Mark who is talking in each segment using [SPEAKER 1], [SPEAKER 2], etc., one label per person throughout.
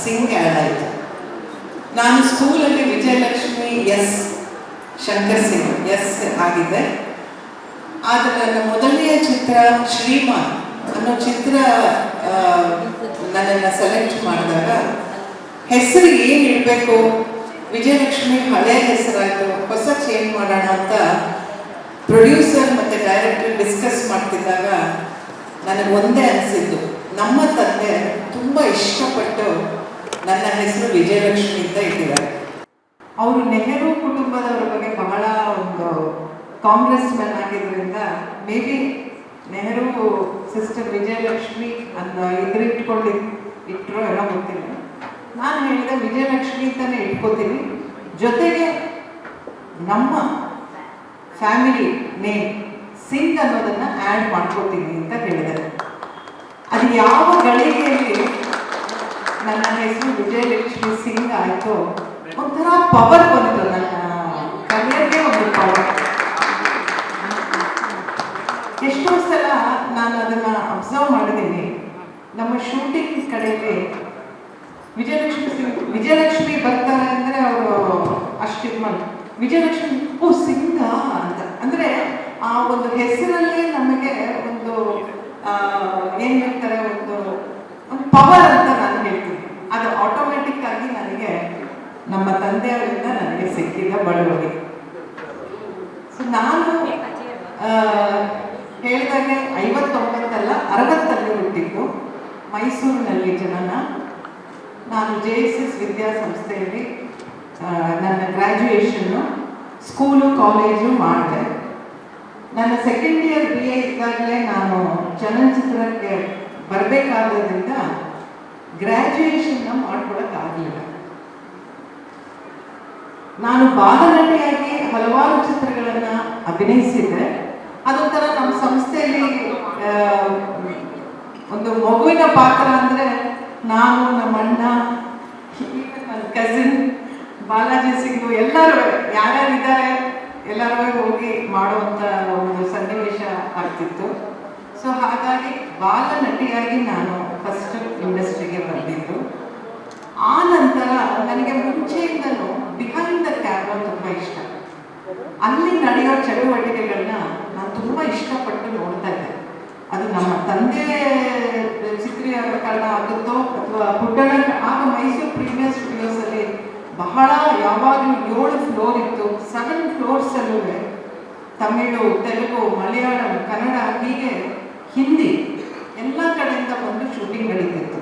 [SPEAKER 1] Singh add ಆಯಿತು. ನಾನು ಸ್ಕೂಲಲ್ಲಿ ವಿಜಯಲಕ್ಷ್ಮಿ ಎಸ್ ಶಂಕರ್ ಸಿಂಗ್ ಎಸ್ ಆಗಿದೆ. ಆದರೆ ನನ್ನ ಮೊದಲನೆಯ ಚಿತ್ರ ಶ್ರೀಮಾನ್ ಅನ್ನೋ ಚಿತ್ರ ನನ್ನನ್ನು ಸೆಲೆಕ್ಟ್ ಮಾಡಿದಾಗ ಹೆಸರು ಏನು ಇಡಬೇಕು, ವಿಜಯಲಕ್ಷ್ಮಿ ಹಳೆಯ ಹೆಸರಾಯಿತು, ಹೊಸ ಚೇಂಜ್ ಮಾಡೋಣ ಅಂತ ಪ್ರೊಡ್ಯೂಸರ್ ಮತ್ತು ಡೈರೆಕ್ಟರ್ ಡಿಸ್ಕಸ್ ಮಾಡ್ತಿದ್ದಾಗ ನನಗೆ ಒಂದೇ ಅನಿಸಿದ್ದು, ನಮ್ಮ ತಂದೆ ತುಂಬ ಇಷ್ಟಪಟ್ಟು ನನ್ನ ಹೆಸರು ವಿಜಯಲಕ್ಷ್ಮಿ ಅಂತ ಇಟ್ಟಿದ್ದಾರೆ. ಅವರು ನೆಹರು ಕುಟುಂಬದವರ ಬಗ್ಗೆ ಬಹಳ ಒಂದು ಕಾಂಗ್ರೆಸ್ ಮೆನ್ ಆಗಿದ್ದರಿಂದ may be Nehru sister Vijayalakshmi ಅಂತ ಇಟ್ರು ಏನೋ ಗೊತ್ತಿಲ್ಲ. ನಾನು ಹೇಳಿದೆ ವಿಜಯಲಕ್ಷ್ಮಿ ಅಂತಲೇ ಇಟ್ಕೋತೀನಿ, ಜೊತೆಗೆ ನಮ್ಮ ಫ್ಯಾಮಿಲಿ ನೇಮ್ ಸಿಂಗ್ ಅನ್ನೋದನ್ನು ಆ್ಯಡ್ ಮಾಡ್ಕೋತೀನಿ ಅಂತ ಹೇಳಿದೆ. ಅದು ಯಾವ ಗಳಿಗೆಯಲ್ಲಿ ನನ್ನ ಹೆಸರು ವಿಜಯಲಕ್ಷ್ಮಿ ಸಿಂಗ್ ಆಯಿತು, ಒಂಥರ ಪವರ್ ಬಂತು, ನನ್ನ ಕರಿಯರ್ಗೆ ಒಂದು ಪವರ್. ಎಷ್ಟೋ ಸಲ ನಾನು ಅದನ್ನು ಅಬ್ಸರ್ವ್ ಮಾಡಿದ್ದೀನಿ. ನಮ್ಮ ಶೂಟಿಂಗ್ ಕಡೆಯಲ್ಲಿ ವಿಜಯಲಕ್ಷ್ಮಿ ಬರ್ತಾರೆ ಅಂದರೆ ಅವರು ಅಷ್ಟಿದ್ ಮಾಡಿ ವಿಜಯಲಕ್ಷ್ಮಿ ಓ ಸಿಂಗ ಅಂತ ಅಂದರೆ ಆ ಒಂದು ಹೆಸರಲ್ಲಿ ನಮಗೆ ಒಂದು ಏನು ಹೇಳ್ತಾರೆ, ಒಂದು ಪವರ್ ಅಂತ ನಾನು ಹೇಳ್ತೀನಿ. ಅದು ಆಟೋಮೆಟಿಕ್ ಆಗಿ ನನಗೆ ನಮ್ಮ ತಂದೆಯವರಿಂದ ನನಗೆ ಸಿಕ್ಕಿದ ಬಳುವಳಿ. ಸೊ ನಾನು ಹೇಳಿದಾಗೆ 59 ಅಲ್ಲ 60 ಹುಟ್ಟಿದ್ದು ಮೈಸೂರಿನಲ್ಲಿ ಜನನ. ನಾನು JSS ವಿದ್ಯಾಸಂಸ್ಥೆಯಲ್ಲಿ ನನ್ನ ಗ್ರ್ಯಾಜುಯೇಷನ್ನು ಸ್ಕೂಲು ಕಾಲೇಜು ಮಾಡಿದೆ. ನನ್ನ ಸೆಕೆಂಡ್ ಇಯರ್ BA ಇದ್ದಾಗಲೇ ನಾನು ಚಲನಚಿತ್ರಕ್ಕೆ ಬರಬೇಕಾದ್ರಿಂದ ಗ್ರ್ಯಾಜುಯೇಷನ್ನ ಮಾಡ್ಕೊಳಕ್ಕಾಗಲಿಲ್ಲ. ನಾನು ಬಾಲನಟಿಯಾಗಿ ಹಲವಾರು ಚಿತ್ರಗಳನ್ನು ಅಭಿನಯಿಸಿದ್ದೆ. ಅದೊಂಥರ ನಮ್ಮ ಸಂಸ್ಥೆಯಲ್ಲಿ ಒಂದು ಮಗುವಿನ ಪಾತ್ರ ಅಂದರೆ ನಾನು, ನಮ್ಮ ಅಣ್ಣ, ನನ್ನ ಕಸಿನ್ ಬಾಲಾಜಿ ಸಿಂಗು ಎಲ್ಲರೂ ಯಾರ್ಯಾರಿದ್ದಾರೆ ಎಲ್ಲರೂ ಹೋಗಿ ಮಾಡುವಂಥ ಒಂದು ಸನ್ನಿವೇಶ ಆಗ್ತಿತ್ತು. ಸೊ ಹಾಗಾಗಿ ಬಾಲನಟಿಯಾಗಿ ನಾನು ಫಸ್ಟ್ ಇಂಡಸ್ಟ್ರಿಗೆ ಬಂದಿದ್ದು. ಆ ನಂತರ ನನಗೆ ಮುಂಚೆಯಿಂದಲೂ ಬಿಹೈಂಡ್ ದ ಕ್ಯಾಮ್ರಾ ತುಂಬ ಇಷ್ಟ. ಅಲ್ಲಿ ನಡೆಯೋ ಚಟುವಟಿಕೆಗಳನ್ನ ನಾನು ತುಂಬ ಇಷ್ಟಪಟ್ಟು ನೋಡ್ತಾ ಇದ್ದೆ. ಅದು ನಮ್ಮ ತಂದೆ ಚಿತ್ರೀಕರಣ ಆಗುತ್ತೋ ಅಥವಾ ಪುಟ್ಟಣ, ಆಗ ಮೈಸೂರು ಪ್ರೀಮಿಯರ್ ಸ್ಟುಡಿಯೋಸಲ್ಲಿ ಬಹಳ ಯಾವಾಗಲೂ 7 ಫ್ಲೋರ್ ಇತ್ತು. 7 ಫ್ಲೋರ್ಸಲ್ಲೂ ತಮಿಳು, ತೆಲುಗು, ಮಲಯಾಳಂ, ಕನ್ನಡ, ಹೀಗೆ ಹಿಂದಿ ಎಲ್ಲ ಕಡೆಯಿಂದ ಬಂದು ಶೂಟಿಂಗ್ ನಡೀತಿತ್ತು.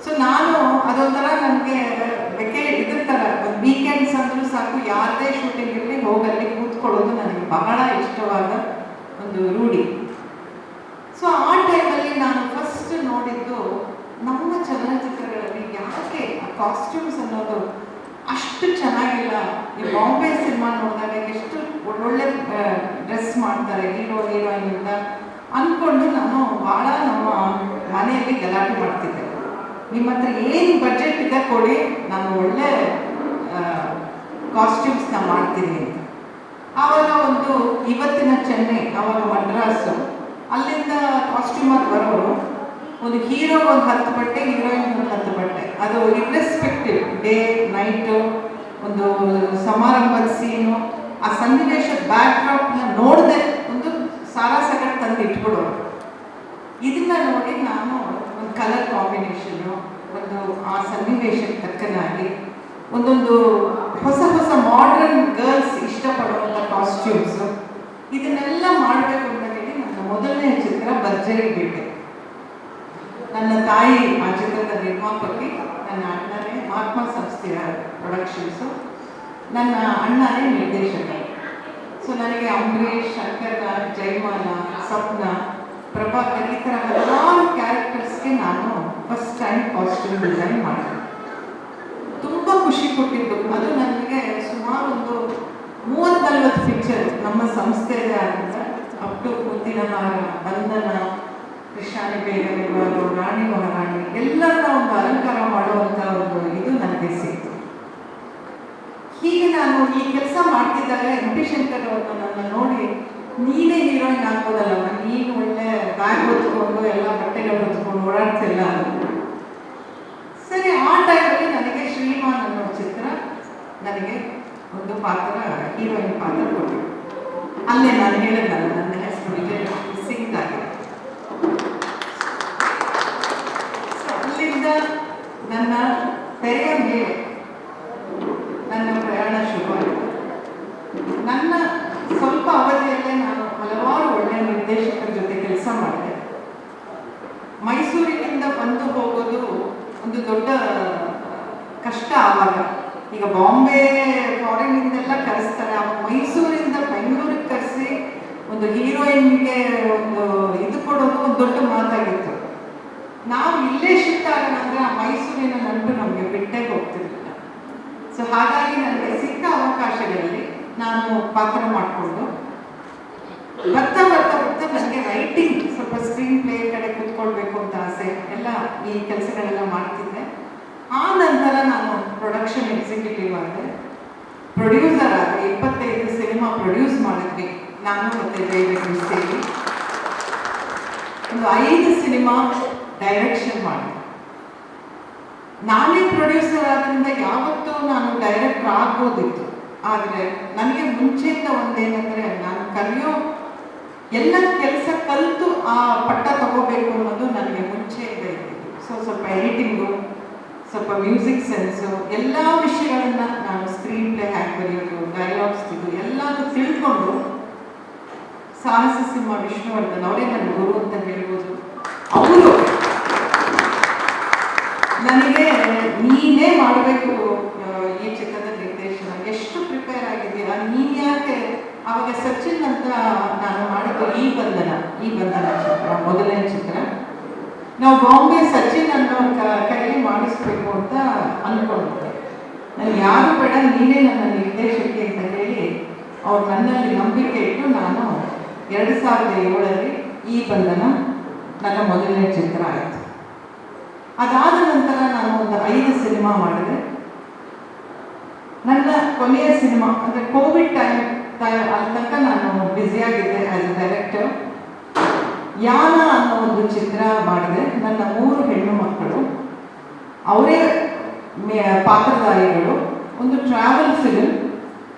[SPEAKER 1] ಸೊ ನಾನು ಅದೊಂಥರ ನನಗೆ ಇದ್ರ ಥರ ಒಂದು ವೀಕೆಂಡ್ಸ್ ಅಂದರೂ ಸಾಕು, ಯಾರದೇ ಶೂಟಿಂಗ್ ಇರಲಿ ಹೋಗಲ್ಲಿ ಕೂತ್ಕೊಳ್ಳೋದು ನನಗೆ ಬಹಳ ಇಷ್ಟವಾದ ಒಂದು ರೂಢಿ. ಸೊ ಆ ಟೈಮಲ್ಲಿ ನಾನು ಫಸ್ಟ್ ನೋಡಿದ್ದು ನಮ್ಮ ಚಲನಚಿತ್ರಗಳಲ್ಲಿ ಯಾಕೆ ಆ ಕಾಸ್ಟ್ಯೂಮ್ಸ್ ಅನ್ನೋದು ಅಷ್ಟು ಚೆನ್ನಾಗಿಲ್ಲ. ಈ ಬಾಂಬೆ ಸಿನಿಮಾ ನೋಡಿದಾಗ ಎಷ್ಟು ಒಳ್ಳೊಳ್ಳೆ ಡ್ರೆಸ್ ಮಾಡ್ತಾರೆ ಹೀರೋ ಹೀರೋಯಿನ್ ಅಂತ ಅಂದ್ಕೊಂಡು ನಾನು ಭಾಳ ನಮ್ಮ ಮನೆಯಲ್ಲಿ ಗಲಾಟೆ ಮಾಡ್ತಿದ್ದೆ. ನಿಮ್ಮ ಹತ್ರ ಏನು ಬಜೆಟ್ ಇದೆ ಕೊಡಿ, ನಾನು ಒಳ್ಳೆ ಕಾಸ್ಟ್ಯೂಮ್ಸ್ನ ಮಾಡ್ತೀನಿ ಅಂತ. ಆವಾಗ ಒಂದು ಇವತ್ತಿನ ಚೆನ್ನೈ, ಆವಾಗ ಮಡ್ರಾಸು, ಅಲ್ಲಿಂದ ಕಾಸ್ಟ್ಯೂಮರ್ ಬರೋರು ಒಂದು ಹೀರೋ ಒಂದು 10 ಬಟ್ಟೆ, ಹೀರೋಯಿನ್ ಒಂದು 10 ಬಟ್ಟೆ, ಅದು ಇರ್ರೆಸ್ಪೆಕ್ಟಿವ್ ಡೇ ನೈಟು, ಒಂದು ಸಮಾರಂಭದ ಸೀನು, ಆ ಸನ್ನಿವೇಶದ ಬ್ಯಾಕ್ಡ್ರಾಪ್ನ ನೋಡದೆ ಒಂದು ಸಾರಾಸಗಟ್ ತಂದು ಇಟ್ಬಿಡೋರು. ಇದನ್ನ ನೋಡಿ ನಾನು ಒಂದು ಕಲರ್ ಕಾಂಬಿನೇಷನ್ನು, ಒಂದು ಆ ಸನ್ನಿವೇಶಕ್ಕೆ ತಕ್ಕನಾಗಿ ಒಂದೊಂದು ಹೊಸ ಹೊಸ ಮಾಡರ್ನ್ ಗರ್ಲ್ಸ್ ಇಷ್ಟಪಡುವಂಥ ಕಾಸ್ಟ್ಯೂಮ್ಸು, ಇದನ್ನೆಲ್ಲ ಮಾಡಬೇಕು ಅಂತ ಹೇಳಿ ನನ್ನ ಮೊದಲನೇ ಚಿತ್ರ ಭರ್ಜರಿ ಬೇಟೆ. ನನ್ನ ತಾಯಿ ಆ ಚಿತ್ರದ ನಿರ್ಮಾಪಕಿ, ನನ್ನ ಅಣ್ಣನೇ ಮಹಾತ್ಮ ಸಂಸ್ಥೆಯ ಪ್ರೊಡಕ್ಷನ್ಸು, ನನ್ನ ಅಣ್ಣನೇ ನಿರ್ದೇಶಕ. ಸೊ ನನಗೆ ಅಂಬರೀಷ್, ಶಂಕರ್ನಾಗ್, ಜಯಮಾಲ, ಸಪ್ನ, ಪ್ರಭಾಕರ್ ಈ ಥರ ಹಲವಾರು ಕ್ಯಾರೆಕ್ಟರ್ಸ್ಗೆ ನಾನು ಫಸ್ಟ್ ಟೈಮ್ ಕಾಸ್ಟ್ಯೂಮ್ ಡಿಸೈನ್ ಮಾಡಿದೆ. ತುಂಬ ಖುಷಿ ಕೊಟ್ಟಿದ್ದು. ಅದು ನನಗೆ ಸುಮಾರು ಒಂದು 30-40 ಪಿಕ್ಚರ್ ನಮ್ಮ ಸಂಸ್ಥೆಯದೇ ಆದಂಥ ಅಪ್ ಟು ಮುತ್ತಿನ ಹಾರ, ಬಂಧನ, ಕೃಷ್ಣಾನಿ ಬೇಗನೆಗಳು, ರಾಣಿ ಮಹಾರಾಣಿ ಎಲ್ಲರನ್ನ ಒಂದು ಅಲಂಕಾರ ಮಾಡುವಂಥ ಒಂದು ಇದು ನನಗೆ ಸಿಕ್ತು. ಹೀಗೆ ನಾನು ಈ ಕೆಲಸ ಮಾಡ್ತಿದ್ದಾಗ MP ಶಂಕರ್ ಅವ್ರನ್ನ ನನ್ನ ನೋಡಿ, ನೀನೇ ಹೀರೋಯಿನ್ ಆಗ್ಬೋದಲ್ಲಮ್ಮ, ನೀನು ಒಳ್ಳೆ ಬ್ಯಾಗ್ ಹೊತ್ಕೊಂಡು ಎಲ್ಲ ಬಟ್ಟೆಗಳು ಹೊತ್ಕೊಂಡು ಓಡಾಡ್ತಿಲ್ಲ. ಸರಿ, ಆ ಟೈಮ್ ನನಗೆ ಒಂದು ಪಾತ್ರ, ಹೀರೋಯಿನ್ ಪಾತ್ರ ಕೊಟ್ಟರು. ಅಲ್ಲೇ ನಾನು ಹೇಳಿದ್ನಲ್ಲ ನನ್ನ ಹೆಸರು ವಿಜಯಲಕ್ಷ್ಮಿ ಸಿಂಗ್ ಆಗಿದೆ. ಅಲ್ಲಿಂದ ನನ್ನ ತೆರೆಯ ಮೇಲೆ ನನ್ನ ಪ್ರಯಾಣ ಶುರುವಾಯಿತು. ನನ್ನ ಸ್ವಲ್ಪ ಅವಧಿಯಲ್ಲೇ ನಾನು ಹಲವಾರು ಒಳ್ಳೆಯ ನಿರ್ದೇಶಕರ ಜೊತೆ ಕೆಲಸ ಮಾಡಿದೆ. ಮೈಸೂರಿನಿಂದ ಬಂದು ಹೋಗೋದು ಒಂದು ದೊಡ್ಡ ಕಷ್ಟ. ಆವಾಗ ಈಗ ಬಾಂಬೆ ಫಾರಿನ್ನಿಂದೆಲ್ಲ ಕರೆಸ್ತಾರೆ, ಆ ಮೈಸೂರಿಂದ ಬೆಂಗಳೂರಿಗೆ ಕರೆಸಿ ಒಂದು ಹೀರೋಯಿನ್ಗೆ ಒಂದು ಇದು ಕೊಡೋದು ಒಂದು ದೊಡ್ಡ ಮಾತಾಗಿತ್ತು. ನಾವು ಇಲ್ಲೇ ಶಿಫ್ಟ್ ಆಗೋಣ ಅಂದರೆ ಆ ಮೈಸೂರಿನ ನಂಟು ನಮಗೆ ಬಿಟ್ಟೇ ಹೋಗ್ತಿರ್ಲಿಲ್ಲ. ಸೊ ಹಾಗಾಗಿ ನನಗೆ ಸಿಕ್ಕ ಅವಕಾಶಗಳಲ್ಲಿ ನಾನು ಪಾತ್ರ ಮಾಡಿಕೊಂಡು ಬರ್ತಾ ಬರ್ತಾ ಬರ್ತಾ ನನಗೆ ರೈಟಿಂಗ್, ಸ್ವಲ್ಪ ಸ್ಕ್ರೀನ್ ಪ್ಲೇ ಕಡೆ ಕೂತ್ಕೊಳ್ಬೇಕು ಅಂತ ಆಸೆ, ಎಲ್ಲ ಈ ಕೆಲಸಗಳೆಲ್ಲ ಮಾಡ್ತಿದ್ದೆ. ಆ ನಂತರ ನಾನು ಪ್ರೊಡಕ್ಷನ್ ಎಕ್ಸಿಕ್ಯೂಟಿವ್ ಆದೆ, ಪ್ರೊಡ್ಯೂಸರ್ ಆದೆ. 25 ಸಿನಿಮಾ ಪ್ರೊಡ್ಯೂಸ್ ಮಾಡಿದ್ವಿ ನಾನು ಮತ್ತು ಜಯಲಕ್ಷ್ಮಿ ಸೇರಿ. ಒಂದು 5 ಸಿನಿಮಾ ಡೈರೆಕ್ಷನ್ ಮಾಡಿದೆ. ನಾನೇ ಪ್ರೊಡ್ಯೂಸರ್ ಆದ್ರಿಂದ ಯಾವತ್ತೂ ನಾನು ಡೈರೆಕ್ಟರ್ ಆಗ್ಬೋದಿತ್ತು. ಆದರೆ ನನಗೆ ಮುಂಚೆಯಿಂದ ಒಂದೇನೆಂದರೆ, ನಾನು ಕಲಿಯೋ ಎಲ್ಲ ಕೆಲಸ ಕಲಿತು ಆ ಪಟ್ಟ ತಗೋಬೇಕು ಅನ್ನೋದು ನನಗೆ ಮುಂಚೆಯಿಂದ ಇದ್ದಿದ್ದು. ಸ್ವಲ್ಪ ಎಡಿಟಿಂಗು, ಸ್ವಲ್ಪ ಮ್ಯೂಸಿಕ್ ಸೆನ್ಸು, ಎಲ್ಲ ವಿಷಯಗಳನ್ನ ನಾನು ಸ್ಕ್ರೀನ್ ಪ್ಲೇ ಹ್ಯಾಕ್ ಬರೆಯೋದು, ಡೈಲಾಗ್ಸ್ ಇದು ಎಲ್ಲನೂ ತಿಳ್ಕೊಂಡು ಸಾಹಸ ಸಿಂಹ ವಿಷ್ಣುವರ್ಧನ್ ಅವರೇ ನನ್ನ ಗುರು ಅಂತ ಹೇಳ್ಬೋದು. ಅವರು ನನಗೆ ನೀನೇ ಮಾಡಬೇಕು ಈ ಚಿತ್ರದ ನಿರ್ದೇಶನ, ಎಷ್ಟು ಪ್ರಿಪೇರ್ ಆಗಿದ್ದೀರಾ, ನೀನು ಯಾಕೆ. ಅವಾಗ ಸಚಿನ್ ಅಂತ ನಾನು ಮಾಡಿದ್ದು ಈ ಬಂಧನ ಚಿತ್ರ, ಮೊದಲನೇ ಚಿತ್ರ. ನಾವು ಬಾಂಬೆ ಸಚಿನ್ ಅನ್ನೋ ಕೈಲಿ ಮಾಡಿಸ್ಬೇಕು ಅಂತ ಅಂದ್ಕೊಂಡಿದ್ದೆ. ನನಗೆ ಯಾರು ಬೇಡ, ನೀನೇ ನನ್ನ ನಿರ್ದೇಶಕಿ ಅಂತ ಹೇಳಿ ಅವ್ರು ನನ್ನಲ್ಲಿ ನಂಬಿಕೆ ಇಟ್ಟು ನಾನು 2007ರಲ್ಲಿ ಈ ಬಂಧನ ನನ್ನ ಮೊದಲನೇ ಚಿತ್ರ ಆಯಿತು. ಅದಾದ ನಂತರ ನಾನು ಒಂದು 5 ಸಿನಿಮಾ ಮಾಡಿದೆ. ನನ್ನ ಕೊನೆಯ ಸಿನಿಮಾ ಅಂದರೆ ಕೋವಿಡ್ ಟೈಮ್ ಅಲ್ಲಿ ತನಕ ನಾನು ಬ್ಯುಸಿಯಾಗಿದ್ದೆ ಆ್ಯಸ್ ಎ ಡೈರೆಕ್ಟರ್. ಯಾನ ಅನ್ನೋ ಒಂದು ಚಿತ್ರ ಮಾಡಿದೆ. ನನ್ನ 3 ಹೆಣ್ಣು ಮಕ್ಕಳು, ಅವರೇ ಪಾತ್ರಧಾರಿಗಳು. ಒಂದು ಟ್ರಾವೆಲ್ ಫಿಲ್ಮ್,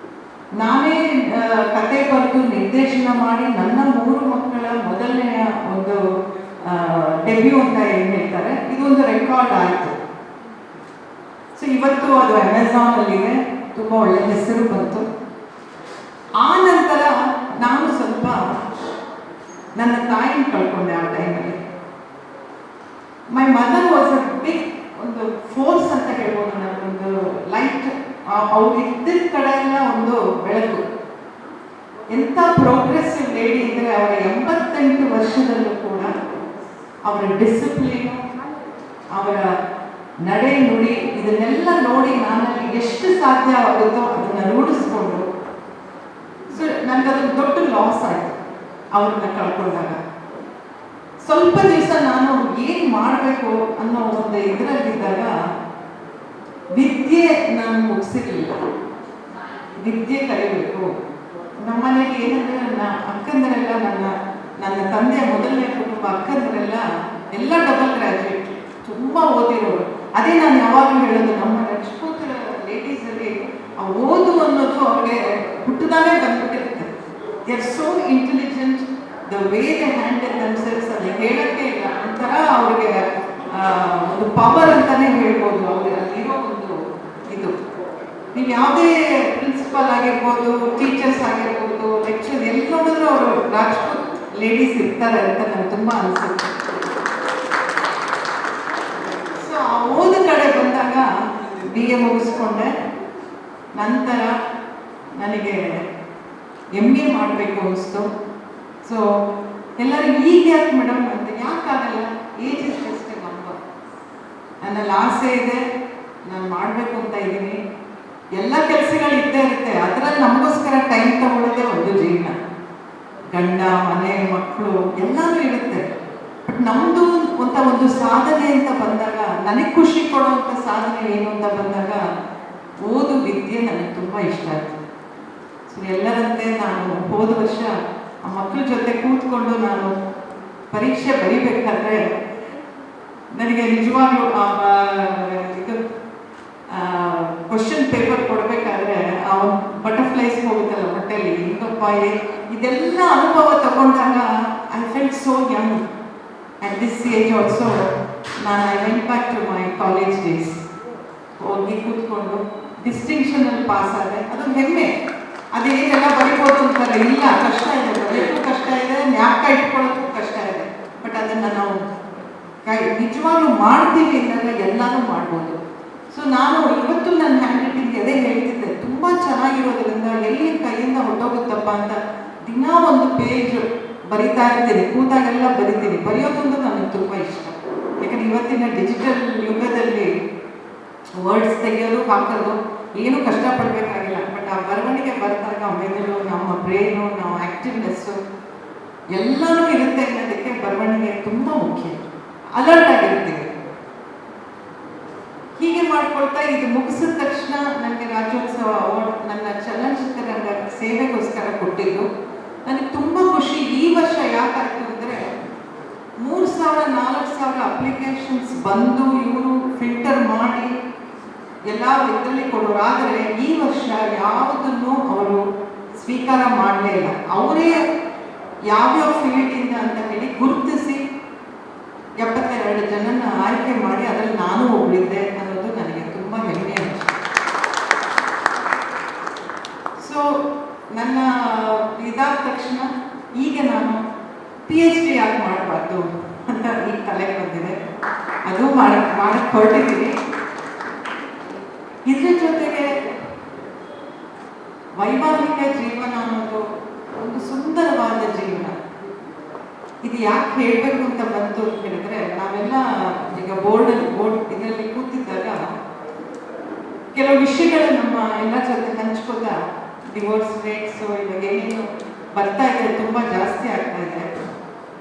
[SPEAKER 1] ನಾನೇ ಕತೆ ಬರೆದು ನಿರ್ದೇಶನ ಮಾಡಿ ನನ್ನ 3 ಮಕ್ಕಳ ಮೊದಲನೆಯ ಒಂದು ಡೆಬ್ಯೂ ಅಂತ ಏನು ಹೇಳ್ತಾರೆ, ಇದೊಂದು ರೆಕಾರ್ಡ್ ಆಯಿತು. ಸೊ ಇವತ್ತು ಅದು ಅಮೆಝಾನಲ್ಲಿದೆ, ತುಂಬ ಒಳ್ಳೆ ಹೆಸರು ಬಂತು. ಆ ನಂತರ ನಾನು ಸ್ವಲ್ಪ ನನ್ನ ತಾಯಿನ ಕಳ್ಕೊಂಡೆ ಆ ಟೈಮಲ್ಲಿ. My mother was a big ಒಂದು ಫೋರ್ಸ್ ಅಂತ ಹೇಳ್ಬೋದು, ನನಗೊಂದು ಲೈಟ್. ಅವ್ರು ಇದ್ದಿದ್ದ ಕಡೆ ಎಲ್ಲ ಒಂದು ಬೆಳಕು. ಎಂಥ ಪ್ರೋಗ್ರೆಸಿವ್ ಲೇಡಿ ಇದ್ದರೆ, ಅವರ 88 ವರ್ಷದಲ್ಲೂ ಕೂಡ ಅವರ ಡಿಸಿಪ್ಲಿನು, ಅವರ ನಡೆ ನುಡಿ ಇದನ್ನೆಲ್ಲ ನೋಡಿ ನನ್ನಲ್ಲಿ ಎಷ್ಟು ಸಾಧ್ಯ ಆಗುತ್ತೋ ಅದನ್ನು ರೂಢಿಸ್ಕೊಂಡು. ಸೊ ನನಗದೊಂದು ದೊಡ್ಡ ಲಾಸ್ ಆಯಿತು ಅವ್ರನ್ನ ಕಳ್ಕೊಂಡಾಗ. ಸ್ವಲ್ಪ ದಿವಸ ನಾನು ಏನು ಮಾಡಬೇಕು ಅನ್ನೋ ಒಂದು ಇದರಲ್ಲಿದ್ದಾಗ ವಿದ್ಯೆ ನಾನು ಮುಗಿಸಿರಲಿಲ್ಲ. ವಿದ್ಯೆ ಕಲಿಬೇಕು. ನಮ್ಮನೇಲಿ ಏನಂದರೆ, ನನ್ನ ಅಕ್ಕಂದರೆಲ್ಲ ನನ್ನ ತಂದೆಯ ಮೊದಲನೇ ಕುಟುಂಬ ಅಕ್ಕಂದರೆಲ್ಲ ಎಲ್ಲ ಡಬಲ್ ಗ್ರ್ಯಾಜುಯೇಟ್, ತುಂಬ ಓದಿರೋರು. ಅದೇ ನಾನು ಯಾವಾಗಲೂ ಹೇಳೋದು, ನಮ್ಮ ರಜಪೂತ್ ಲೇಡೀಸಲ್ಲಿ ಆ ಓದು ಅನ್ನೋದು ಅವ್ರಿಗೆ ಹುಟ್ಟದಾನೇ ಬಂದ್ಬಿಟ್ಟಿರುತ್ತೆ. They are so intelligent, the way they handle themselves, ಅಲ್ಲಿ ಹೇಳೋಕ್ಕೆ ಇಲ್ಲ, ಒಂಥರ ಅವ್ರಿಗೆ ಒಂದು ಪವರ್ ಅಂತಲೇ ಹೇಳ್ಬೋದು. ಅವ್ರಿಗೆ ಅಲ್ಲಿರೋ ಒಂದು ಇದು. ನೀವು ಯಾವುದೇ ಪ್ರಿನ್ಸಿಪಲ್ ಆಗಿರ್ಬೋದು, ಟೀಚರ್ಸ್ ಆಗಿರ್ಬೋದು, ಲೆಕ್ಚರ್, ಎಲ್ಲಿ ನೋಡಿದ್ರು ಅವರು ರಾಜ್ಪೂತ್ ಲೇಡೀಸ್ ಇರ್ತಾರೆ ಅಂತ ನನಗೆ ತುಂಬ ಅನಿಸುತ್ತೆ. ಸೊ ಆ ಓದ ಕಡೆ ಬಂದಾಗ BA ಮುಗಿಸ್ಕೊಂಡೆ. ನಂತರ ನನಗೆ MA ಮಾಡಬೇಕು ಅನಿಸ್ತು. ಸೊ ಎಲ್ಲರೂ ಈಗ ಯಾಕೆ ಮೇಡಮ್ ಅಂತ, ಯಾಕಾಗಲ್ಲ, age is just a number. ನನ್ನಲ್ಲಿ ಆಸೆ ಇದೆ, ನಾನು ಮಾಡಬೇಕು ಅಂತ ಇದ್ದೀನಿ. ಎಲ್ಲ ಕೆಲಸಗಳು ಇದ್ದೇ ಇರುತ್ತೆ, ಅದರಲ್ಲಿ ನಮಗೋಸ್ಕರ ಟೈಮ್ ತಗೊಳ್ಳೋದೇ ಒಂದು ಜೀವನ. ಗಂಡ, ಮನೆ, ಮಕ್ಕಳು ಎಲ್ಲನೂ ಇರುತ್ತೆ. ಬಟ್ ನಮ್ಮದು ಅಂತ ಒಂದು ಸಾಧನೆ ಅಂತ ಬಂದಾಗ, ನನಗೆ ಖುಷಿ ಕೊಡುವಂಥ ಸಾಧನೆ ಏನು ಅಂತ ಬಂದಾಗ, ಓದು ವಿದ್ಯೆ ನನಗೆ ತುಂಬ ಇಷ್ಟ ಆಯಿತು. ಸೊ ಎಲ್ಲರಂತೆ ನಾನು ಹೋದ ವರ್ಷ ಆ ಮಕ್ಕಳ ಜೊತೆ ಕೂತ್ಕೊಂಡು ನಾನು ಪರೀಕ್ಷೆ ಬರೀಬೇಕಾದ್ರೆ ನನಗೆ ನಿಜವಾಗ್ಲೂ ಇದು ಕ್ವಶನ್ ಪೇಪರ್ ಕೊಡಬೇಕಾದ್ರೆ ಬಟರ್ಫ್ಲೈಸ್ ಹೋಗುತ್ತಲ್ಲ ಹೊಟ್ಟೆಲಿ ಹಿಂಗಪ್ಪ ಇದೆಲ್ಲ ಅನುಭವ ತಗೊಂಡಾಗ I felt so young at this age also. ನಾನು I went back to my college days. ಹೋಗಿ ಕೂತ್ಕೊಂಡು ಡಿಸ್ಟಿಂಕ್ಷನಲ್ಲಿ ಪಾಸ್ ಆದೆ. ಅದೊಂದು ಹೆಮ್ಮೆ. ಅದೇನೆಲ್ಲ ಬರಿಬೋದು ಅಂತಾರೆ, ಇಲ್ಲ, ಕಷ್ಟ ಇದೆ, ಬರೆಯೋಕ್ಕೂ ಕಷ್ಟ ಇದೆ, ಜ್ಞಾಪಕ ಇಟ್ಕೊಳ್ಳೋಕ್ಕೂ ಕಷ್ಟ ಇದೆ. ಬಟ್ ಅದನ್ನು ನಾವು ನಿಜವಾಗ್ಲೂ ಮಾಡ್ತೀವಿ ಅಂದಾಗ ಎಲ್ಲನೂ ಮಾಡ್ಬೋದು. ಸೊ ನಾನು ಇವತ್ತು ನನ್ನ ಹ್ಯಾಂಡ್ ರೈಟಿಂಗ್ ಅದೇ ಹೇಳ್ತಿದ್ದೆ, ತುಂಬ ಚೆನ್ನಾಗಿರೋದ್ರಿಂದ ಎಲ್ಲಿ ಕೈಯಿಂದ ಹೊಟ್ಟೋಗುತ್ತಪ್ಪ ಅಂತ ದಿನ ಒಂದು ಪೇಜ್ ಬರಿತಾ ಇರ್ತೀನಿ, ಕೂತಾಗೆಲ್ಲ ಬರಿತೀನಿ. ಬರೆಯೋದಂದ್ರೆ ನನಗೆ ತುಂಬ ಇಷ್ಟ. ಯಾಕಂದ್ರೆ ಇವತ್ತಿನ ಡಿಜಿಟಲ್ ಯುಗದಲ್ಲಿ ವರ್ಡ್ಸ್ ತೆಗೆಯೋದು ಹಾಕೋದು ಏನು ಕಷ್ಟಪಡಬೇಕಾಗಿಲ್ಲ. ಬಟ್ ಆ ಬರವಣಿಗೆ ಬರ್ದಾಗ ಮೆದುಳು, ನಮ್ಮ ಬ್ರೈನು, ನಾವು ಆ್ಯಕ್ಟಿವ್ನೆಸ್ಸು ಎಲ್ಲನೂ ಇರುತ್ತೆ ಅನ್ನೋದಕ್ಕೆ ಬರವಣಿಗೆ ತುಂಬ ಮುಖ್ಯ. ಅಲರ್ಟ್ ಆಗಿರ್ತೀವಿ. ಹೀಗೆ ಮಾಡ್ಕೊಳ್ತಾ ಇದು ಮುಗಿಸಿದ ತಕ್ಷಣ ನನಗೆ ರಾಜ್ಯೋತ್ಸವ ಅವಾರ್ಡ್ ನನ್ನ ಚಲನಚಿತ್ರ ರಂಗ ಸೇವೆಗೋಸ್ಕರ ಕೊಟ್ಟಿದ್ದು. ನನಗೆ ತುಂಬ ಖುಷಿ. ಈ ವರ್ಷ ಯಾಕಾಯ್ತು ಅಂದರೆ 3,000-4,000 ಅಪ್ಲಿಕೇಶನ್ಸ್ ಬಂದು ಇವರು ಫಿಲ್ಟರ್ ಮಾಡಿ ಎಲ್ಲ ಇದರಲ್ಲಿ ಕೊಡೋರು. ಆದರೆ ಈ ವರ್ಷ ಯಾವುದನ್ನು ಅವರು ಸ್ವೀಕಾರ ಮಾಡಲೇ ಇಲ್ಲ. ಅವರೇ ಯಾವ್ಯಾವ ಫೀಲ್ಡಿಂದ ಅಂತ ಹೇಳಿ ಗುರುತಿಸಿ 72 ಜನನ ಆಯ್ಕೆ ಮಾಡಿ ಅದರಲ್ಲಿ ನಾನು ಒಬ್ಬಳಿದ್ದೆ ಅನ್ನೋದು ನನಗೆ ತುಂಬ ಹೆಮ್ಮೆ ಅನಿಸ್ತು. ಸೊ ನನ್ನ ಇದಾದ ತಕ್ಷಣ ಈಗ ನಾನು PhD ಯಾಕೆ ಮಾಡಬಾರ್ದು ಅಂತ ಈಗ ತಲೆಗೆ ಬಂದಿದೆ. ಅದು ಮಾಡಕ್ಕೆ ಹೊರಟಿದ್ದೀನಿ. ಇದ್ರ ಜೊತೆಗೆ ವೈವಾಹಿಕ ಜೀವನ ಅನ್ನೋದು ಒಂದು ಸುಂದರವಾದ ಜೀವನ. ಇದು ಯಾಕೆ ಹೇಳಬೇಕು ಅಂತ ಬಂತು ಅಂತ ಹೇಳಿದ್ರೆ, ನಾವೆಲ್ಲ ಈಗ ಬೋರ್ಡ್ ಇದರಲ್ಲಿ ಕೂತಿದ್ದಾಗ ಕೆಲವು ವಿಷಯಗಳು ನಮ್ಮ ಎಲ್ಲ ಜೊತೆ ಹಂಚ್ಕೋತಾ ಡಿವೋರ್ಸ್ ರೇಟ್ಸು ಇವಾಗ ಏನೇನು ಬರ್ತಾ ಇದೆ, ತುಂಬ ಜಾಸ್ತಿ ಆಗ್ತಾ ಇದೆ.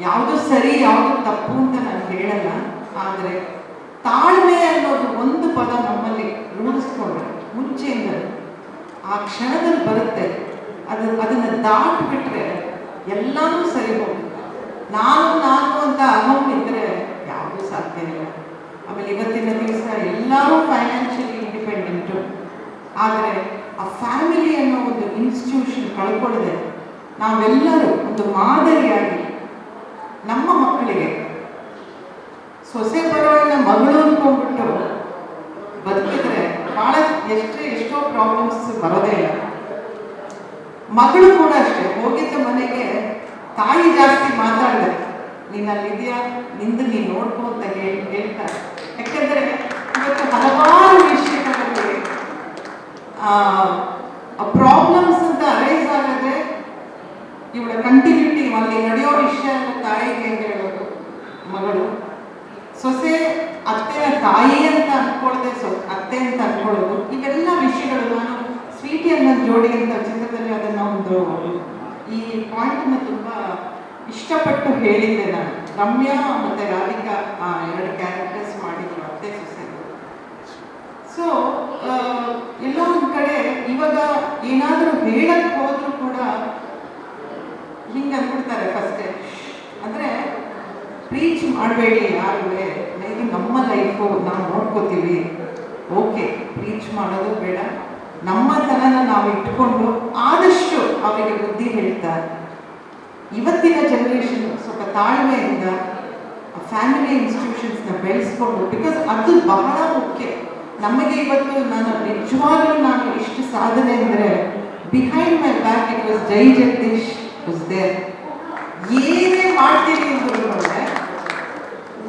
[SPEAKER 1] ಯಾವುದು ಸರಿ ಯಾವುದು ತಪ್ಪು ಅಂತ ನಾನು ಹೇಳಲ್ಲ. ಆದರೆ ತಾಳ್ಮೆ ಅನ್ನೋದು ಒಂದು ಪದ ನಮ್ಮಲ್ಲಿ ರೂಢಿಸ್ಕೊಂಡ್ರೆ ಮುಂಚೆಯಿಂದ ಆ ಕ್ಷಣದಲ್ಲಿ ಬರುತ್ತೆ. ಅದನ್ನು ದಾಟಿಬಿಟ್ರೆ ಎಲ್ಲನೂ ಸರಿ ಹೋಗುತ್ತೆ. ನಾನು ಅಂತ ಅಹಂ ಇದ್ದರೆ ಯಾವುದೂ ಸಾಧ್ಯ ಇಲ್ಲ. ಆಮೇಲೆ ಇವತ್ತಿನ ದಿವಸ ಎಲ್ಲರೂ ಫೈನಾನ್ಷಿಯಲಿ ಇಂಡಿಪೆಂಡೆಂಟು. ಆದರೆ ಆ ಫ್ಯಾಮಿಲಿ ಅನ್ನೋ ಒಂದು ಇನ್ಸ್ಟಿಟ್ಯೂಷನ್ ಕಳ್ಕೊಳ್ಳದೆ ನಾವೆಲ್ಲರೂ ಒಂದು ಮಾದರಿಯಾಗಿ ನಮ್ಮ ಮಕ್ಕಳಿಗೆ ಸೊಸೆ ಬರೋಣ ಮಗಳು ಅಂದ್ಕೊಂಡ್ಬಿಟ್ಟು ಬದುಕಿದ್ರೆ ಭಾಳ ಎಷ್ಟೋ ಪ್ರಾಬ್ಲಮ್ಸ್ ಬರೋದೇ ಇಲ್ಲ. ಮಗಳು ಕೂಡ ಅಷ್ಟೇ, ಹೋಗಿದ್ದ ಮನೆಗೆ ತಾಯಿ ಜಾಸ್ತಿ ಮಾತಾಡಿದೆ, ನೀನು ಅಲ್ಲಿದೆಯಾ, ನಿಂದು ನೀನು ನೋಡ್ಕೊ ಅಂತ ಹೇಳ್ತಾರೆ. ಯಾಕೆಂದರೆ ಇವತ್ತು ಹಲವಾರು ವಿಷಯಗಳಲ್ಲಿ ಪ್ರಾಬ್ಲಮ್ಸ್ ಅಂತ ಅರೈಸ್ ಆಗದೆ ಇವಳ ಕಂಟಿನ್ಯೂಟಿ ಅಲ್ಲಿ ನಡೆಯೋ ವಿಷಯ ತಾಯಿಗೆ ಹೇಳೋದು ಮಗಳು, ಸೊಸೆ ಅತ್ತೆಯ ತಾಯಿ ಅಂತ ಅಂದ್ಕೊಳ್ಳದೆ ಅತ್ತೆ ಅಂತ ಅಂದ್ಕೊಳ್ಳೋದು. ಇವೆಲ್ಲ ವಿಷಯಗಳು ನಾನು ಸ್ವೀಟಿ ಅನ್ನೋ ಜೋಡಿ ಅಂತ ಚಿತ್ರದಲ್ಲಿ ಅದನ್ನು ಒಂದು ಈ ಪಾಯಿಂಟನ್ನು ತುಂಬ ಇಷ್ಟಪಟ್ಟು ಹೇಳಿದ್ದೆ ನಾನು. ರಮ್ಯಾ ಮತ್ತು ರಾಧಿಕಾ 2 ಕ್ಯಾರೆಕ್ಟರ್ಸ್ ಮಾಡಿದ್ರು ಅತ್ತೆ ಸೊಸೆ. ಸೊ ಎಲ್ಲೋ ಒಂದು ಕಡೆ ಇವಾಗ ಏನಾದರೂ ಹೇಳಕ್ಕೆ ಹೋದರೂ ಕೂಡ ಹಿಂಗೆ ಅಂದ್ಬಿಡ್ತಾರೆ ಫಸ್ಟೇ. ಅಂದರೆ ಪ್ರೀಚ್ ಮಾಡಬೇಡಿ ಯಾರು, ಇದು ನಮ್ಮ ಲೈಫು, ನಾವು ನೋಡ್ಕೋತೀವಿ. ಓಕೆ, ಪ್ರೀಚ್ ಮಾಡೋದು ಬೇಡ, ನಮ್ಮತನನ ನಾವು ಇಟ್ಕೊಂಡು ಆದಷ್ಟು ಅವರಿಗೆ ಬುದ್ಧಿ ಹೇಳ್ತಾರೆ. ಇವತ್ತಿನ ಜನ್ರೇಷನ್ ಸ್ವಲ್ಪ ತಾಳ್ಮೆಯಿಂದ ಫ್ಯಾಮಿಲಿ ಇನ್ಸ್ಟಿಟ್ಯೂಷನ್ಸ್ನ ಬೆಳೆಸ್ಕೊಂಡು, ಬಿಕಾಸ್ ಅದು ಬಹಳ ಮುಖ್ಯ ನಮಗೆ. ಇವತ್ತು ನಾನು ಇಷ್ಟು ಸಾಧನೆ ಅಂದರೆ behind my back it was Jai Jagadish was there. ಏನೇ ಮಾಡ್ತೀವಿ ಅಂದ್ರೂ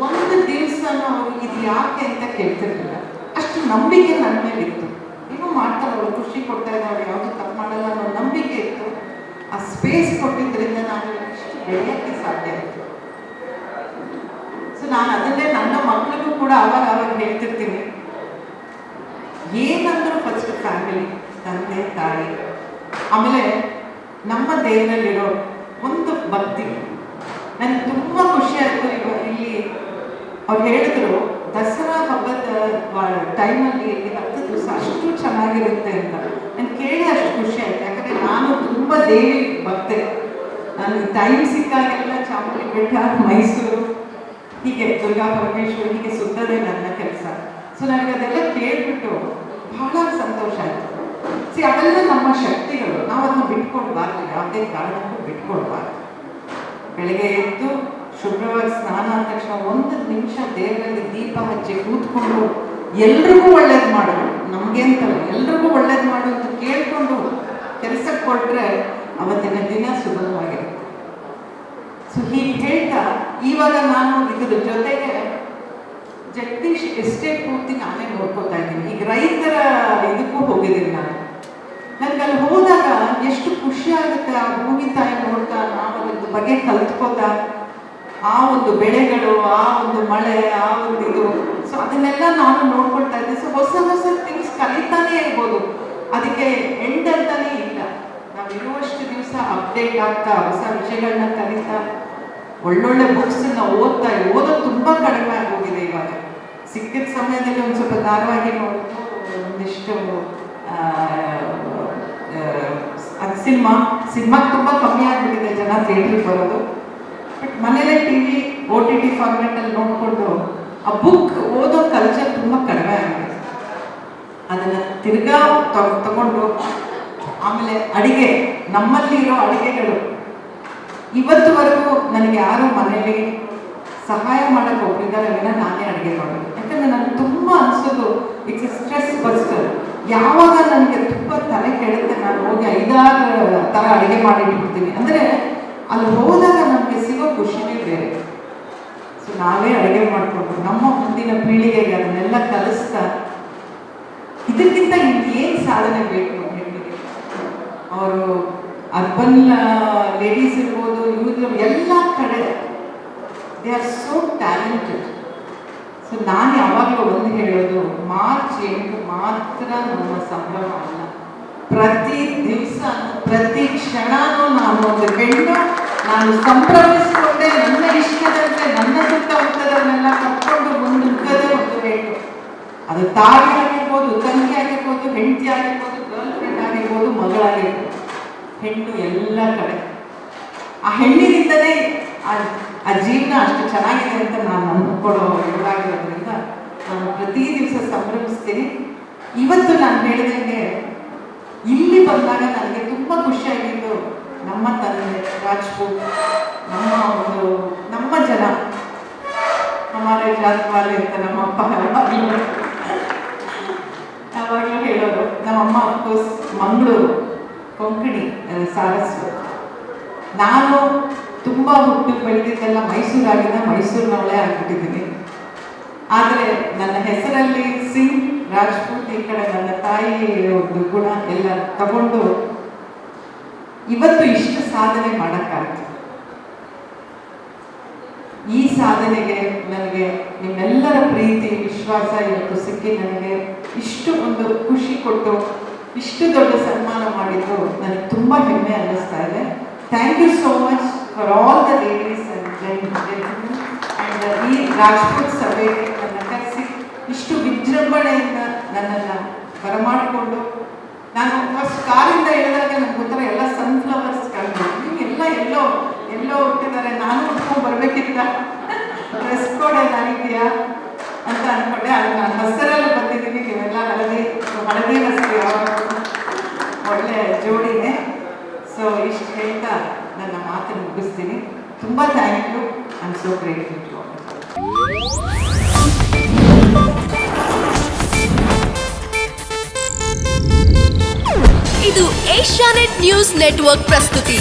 [SPEAKER 1] ಒಂದು ದಿವಸ ನಾವು ಇದು ಯಾಕೆ ಅಂತ ಕೇಳ್ತಿರ್ಲಿಲ್ಲ. ಅಷ್ಟು ನಂಬಿಕೆ ನನ್ನ ಮೇಲೆ ಇತ್ತು. ಏನೋ ಮಾಡ್ತಾರೆ, ಅವ್ರು ಖುಷಿ ಕೊಡ್ತಾ ಇದ್ದಾರೆ, ಯಾವುದು ತಪ್ಪು ಮಾಡಲ್ಲ ಅನ್ನೋ ನಂಬಿಕೆ ಇತ್ತು. ಆ ಸ್ಪೇಸ್ ಕೊಟ್ಟಿದ್ದರಿಂದ ನಾನು ಇಷ್ಟು ಬೆಳೆಯೋಕ್ಕೆ ಸಾಧ್ಯ ಆಯಿತು. ಸೊ ನಾನು ಅದನ್ನೇ ನನ್ನ ಮಕ್ಕಳಿಗೂ ಕೂಡ ಅವಾಗ ಹೇಳ್ತಿರ್ತೀನಿ, ಏನಂದ್ರೂ ಫಸ್ಟ್ ಫ್ಯಾಮಿಲಿ, ತಂದೆ ತಾಯಿ, ಆಮೇಲೆ ನಮ್ಮ ದೇವರಲ್ಲಿರೋ ಒಂದು ಭಕ್ತಿ. ನನಗೆ ತುಂಬ ಖುಷಿ ಆಯಿತು. ಇಲ್ಲಿ ಅವ್ರು ಹೇಳಿದ್ರು ದಸರಾ ಹಬ್ಬದ ಟೈಮಲ್ಲಿ 10 ದಿವಸ ಅಷ್ಟು ಚೆನ್ನಾಗಿರುತ್ತೆ ಅಂತ. ನಾನು ಕೇಳಿ ಅಷ್ಟು ಖುಷಿ ಆಯಿತು. ಯಾಕಂದರೆ ನಾನು ತುಂಬ ದೇವಿ ಭಕ್ತೆ. ನಾನು ಟೈಮ್ ಸಿಕ್ಕಾಗೆಲ್ಲ ಚಾಮುಂಡಿ ಬೆಟ್ಟ, ಮೈಸೂರು, ಹೀಗೆ ದುರ್ಗಾ ಪರಮೇಶ್ವರಿ ಹೀಗೆ ಸುತ್ತದೇ ನನ್ನ ಕೆಲಸ. ಸೊ ನನಗೆ ಅದೆಲ್ಲ ಕೇಳಿಬಿಟ್ಟು ಬಹಳ ಸಂತೋಷ ಆಯಿತು. ಸಿ ಅವೆಲ್ಲ ನಮ್ಮ ಶಕ್ತಿಗಳು. ನಾವು ಅದನ್ನ ಬಿಟ್ಕೊಡ್ಬಾರ್ದು, ಯಾವುದೇ ಕಾರಣಕ್ಕೂ ಬಿಟ್ಕೊಡ್ಬಾರ್ದು. ಬೆಳಗ್ಗೆ ಎದ್ದು ಶುಭ್ರವಾಗಿ ಸ್ನಾನ ಆದ ತಕ್ಷಣ 1 ನಿಮಿಷ ದೇವರಲ್ಲಿ ದೀಪ ಹಚ್ಚಿ ಕೂತ್ಕೊಂಡು ಎಲ್ರಿಗೂ ಒಳ್ಳೇದು ಮಾಡು, ನಮಗೆ ಅಂತಲ್ಲ ಎಲ್ರಿಗೂ ಒಳ್ಳೇದು ಮಾಡು ಅಂತ ಕೇಳ್ಕೊಂಡು ಕೆಲಸಕ್ಕೆ ಕೊಟ್ಟರೆ ಅವತ್ತಿನ ದಿನ ಸುಗಮವಾಗಿರುತ್ತೆ. ಸೊ ಹೀಗೆ ಹೇಳ್ತಾ ಇವಾಗ ನಾನು ಇದ್ರ ಜೊತೆಗೆ ಜಗದೀಶ್ ಎಸ್ಟೇಟ್ ಪೂರ್ತಿ ನಾನೇ ನೋಡ್ಕೊತಾ ಇದ್ದೀನಿ. ಈಗ ರೈತರ ಇದಕ್ಕೂ ಹೋಗಿದ್ದೀನಿ ನಾನು. ನನಗೆ ಅಲ್ಲಿ ಹೋದಾಗ ಎಷ್ಟು ಖುಷಿ ಆಗುತ್ತೆ ಆ ಭೂಮಿ ತಾಯಿ ನೋಡ್ತಾ, ನಾವು ಅದ್ರ ಬಗ್ಗೆ ಕಲ್ತ್ಕೋತಾ, ಆ ಒಂದು ಬೆಳೆಗಳು, ಆ ಒಂದು ಮಳೆ, ಆ ಒಂದು ಇದು, ಸೊ ಅದನ್ನೆಲ್ಲ ನಾನು ನೋಡ್ಕೊಳ್ತಾ ಇದ್ದೆ. ಸೊ ಹೊಸ ಹೊಸ ಥಿಂಗ್ಸ್ ಕಲಿತಾನೇ ಇರ್ಬೋದು, ಅದಕ್ಕೆ ಎಂಡ್ ಅಂತಾನೇ ಇಲ್ಲ. ನಾವು ಇರುವಷ್ಟು ದಿವಸ ಅಪ್ಡೇಟ್ ಆಗ್ತಾ ಹೊಸ ವಿಷಯಗಳನ್ನ ಕಲಿತಾ ಒಳ್ಳೊಳ್ಳೆ ಬುಕ್ಸನ್ನ ಓದೋದು ತುಂಬ ಕಡಿಮೆ ಆಗೋಗಿದೆ ಇವಾಗ. ಸಿಕ್ಕಿದ ಸಮಯದಲ್ಲಿ ಒಂದು ಸ್ವಲ್ಪ ಧಾರಾವಾಹಿ ನೋಡೋದು, ಒಂದಿಷ್ಟು ಅದು ಸಿನಿಮಾಗೆ ತುಂಬ ಕಮ್ಮಿ ಆಗಿಬಿಟ್ಟಿದೆ ಜನ ಥಿಯೇಟ್ರಿಗೆ ಬರೋದು. ಬಟ್ ಮನೇಲೆ ಟಿವಿ OTT ಫಾರ್ಮ್ಯಾಟಲ್ಲಿ ನೋಡಿಕೊಂಡು ಆ ಬುಕ್ ಓದೋ ಕಲ್ಚರ್ ತುಂಬ ಕಡಿಮೆ ಆಗಿದೆ. ಅದನ್ನು ತಿರ್ಗಾ ತಗೊಂಡು ಆಮೇಲೆ ಅಡಿಗೆ, ನಮ್ಮಲ್ಲಿ ಇರೋ ಅಡಿಗೆಗಳು ಇವತ್ತುವರೆಗೂ ನನಗೆ ಯಾರು ಮನೇಲಿ ಸಹಾಯ ಮಾಡೋಕ್ಕೆ ಒಬ್ಬರಿದ್ದಾರೆ ವಿನ ನಾನೇ ಅಡುಗೆ ಮಾಡೋದು. ಯಾಕಂದರೆ ನನಗೆ ತುಂಬ ಅನಿಸೋದು ಇಟ್ಸ್ ಎ ಸ್ಟ್ರೆಸ್ ಬಸ್ಟರ್. ಯಾವಾಗ ನನಗೆ ತುಂಬ ತಲೆ ಕೆಡುತ್ತೆ ನಾನು ಹೋಗಿ 5-6 ಥರ ಅಡುಗೆ ಮಾಡಿಟ್ಬಿಡ್ತೀನಿ. ಅಂದರೆ ಅಲ್ಲಿ ಹೋದಾಗ ನಮಗೆ ಸಿಗೋ ಖುಷಿನೇ ಬೇರೆ. ಸೊ ನಾವೇ ಅಡುಗೆ ಮಾಡಿಕೊಂಡು ನಮ್ಮ ಮುಂದಿನ ಪೀಳಿಗೆಗೆ ಅದನ್ನೆಲ್ಲ ಕಲಿಸ್ತಾ, ಇದಕ್ಕಿಂತ ಇನ್ನೇನು ಸಾಧನೆ ಬೇಕು ಹೆಣ್ಣಿಗೆ? ಅವರು ಅರ್ಬನ್ ಲೇಡೀಸ್ ಇರ್ಬೋದು, ಇವ್ರು ಎಲ್ಲ ಕಡೆ they are so talented. So ನಾನು ಯಾವಾಗಲೂ ಒಂದು ಹೇಳೋದು, ಮಾರ್ಚ್ 8 ಮಾತ್ರ ನಮ್ಮ ಸಂಭ್ರಮ ಅಲ್ಲ. ಪ್ರತಿ ದಿವಸ, ಪ್ರತಿ ಕ್ಷಣನೂ ನಾನು ಒಂದು ಹೆಣ್ಣು, ನಾನು ಸಂಭ್ರಮಿಸಿಕೊಂಡೆ ನನ್ನ ಇಷ್ಟದಂತೆ ನನ್ನ ಸುತ್ತಮುತ್ತದನ್ನೆಲ್ಲ ಕಟ್ಕೊಂಡು ಮುಂದುಗ್ಗದೆ ಒಂದು ಹೆಣ್ಣು. ಅದು ತಾಯಿ ಆಗಿರ್ಬೋದು, ತಂಗಿ ಆಗಿರ್ಬೋದು, ಹೆಂಡತಿ ಆಗಿರ್ಬೋದು, ಗರ್ಲ್ ಫ್ರೆಂಡ್ ಆಗಿರ್ಬೋದು, ಮಗಳಾಗಿರ್ಬೋದು, ಹೆಣ್ಣು ಎಲ್ಲ ಕಡೆ. ಆ ಹೆಣ್ಣಿನಿಂದಲೇ ಆ ಜೀವನ ಅಷ್ಟು ಚೆನ್ನಾಗಿದೆ ಅಂತ ನಾನು ಅಂದ್ಕೊಳ್ಳೋ ಇವರಾಗಿರೋದ್ರಿಂದ ನಾನು ಪ್ರತಿ ದಿವಸ ಸಂಭ್ರಮಿಸ್ತೀನಿ. ಇವತ್ತು ನಾನು ಹೇಳಿದಂಗೆ ಇಲ್ಲಿ ಬಂದಾಗ ನನಗೆ ತುಂಬ ಖುಷಿಯಾಗಿದ್ದು ನಮ್ಮ ತಂದೆ ರಾಜ್ಪೂತ್, ನಮ್ಮ ಜನ, ಹಮಾರೆ ಜಾತ್ ವಾಲೆ ಅಂತ ನಮ್ಮಪ್ಪ ಯಾವಾಗಲೂ ಹೇಳೋರು. ನಮ್ಮಮ್ಮ ಅಫ್ಕೋರ್ಸ್ ಮಂಗಳೂರು, ಕೊಂಕಣಿ, ಸಾರಸ್ವತ್. ನಾನು ತುಂಬ ಹುಟ್ಟು ಬೆಳೆದಿದ್ದೆಲ್ಲ ಮೈಸೂರಾಗಿದ್ದ, ಮೈಸೂರಿನವಳೇ ಆಗಿಬಿಟ್ಟಿದ್ದೀನಿ. ಆದರೆ ನನ್ನ ಹೆಸರಲ್ಲಿ ಸಿಂಗ್, ರಾಜ್ಪೂತ್, ಈ ಕಡೆ ನನ್ನ ತಾಯಿ ಒಂದು ಗುಣ ಎಲ್ಲ ತಗೊಂಡು ಇವತ್ತು ಇಷ್ಟು ಸಾಧನೆ ಮಾಡೋಕ್ಕಾಗ್ತದೆ. ಈ ಸಾಧನೆಗೆ ನನಗೆ ನಿಮ್ಮೆಲ್ಲರ ಪ್ರೀತಿ, ವಿಶ್ವಾಸ ಇವತ್ತು ಸಿಕ್ಕಿ ನನಗೆ ಇಷ್ಟು ಒಂದು ಖುಷಿ ಕೊಟ್ಟು ಇಷ್ಟು ದೊಡ್ಡ ಸನ್ಮಾನ ಮಾಡಿದ್ದು ನನಗೆ ತುಂಬ ಹೆಮ್ಮೆ ಅನ್ನಿಸ್ತಾ ಇದೆ. Thank you so much for all the ladies and gentlemen. And ಈ ರಾಜ್ಪೂತ್ ಸಭೆಗೆ ನನ್ನ ಕರೆಸಿ ಇಷ್ಟು ವಿಜೃಂಭಣೆಯಿಂದ ನನ್ನನ್ನು ಬರಮಾಡಿಕೊಂಡು, ನಾನು ಫಸ್ಟ್ ಕಾರಿಂದ ಹೇಳಿದಾಗ ನನಗೆ ಗೊತ್ತರ ಎಲ್ಲ ಸನ್ಫ್ಲವರ್ಸ್ ಕಂಡು, ನೀವೆಲ್ಲ ಎಲ್ಲೋ ಹುಟ್ಟಿದ್ದಾರೆ, ನಾನು ಉಟ್ಕೊಂಡು ಬರಬೇಕಿತ್ತ, ಡ್ರೆಸ್ ಕೋಡ್ ಏನಾಗಿದೆಯಾ ಅಂತ ಅಂದ್ಕೊಂಡೆ. ಅದು ನಾನು ಹಸಿರಲ್ಲಿ ಬಂದಿದ್ದೀನಿ, ನೀವೆಲ್ಲ ಹಳದಿ ಹಸಿರು ಯಾವಾಗ ಒಳ್ಳೆ ಜೋಡಿನೇ. ಸೊ ಇಷ್ಟು ಹೇಳ್ತಾ ನನ್ನ ಮಾತನ್ನು ಮುಗಿಸ್ತೀನಿ. ತುಂಬ thank you. I am so grateful to all.
[SPEAKER 2] ಇದು ಏಷ್ಯಾನೆಟ್ ನ್ಯೂಸ್ ನೆಟ್ವರ್ಕ್ ಪ್ರಸ್ತುತಿ.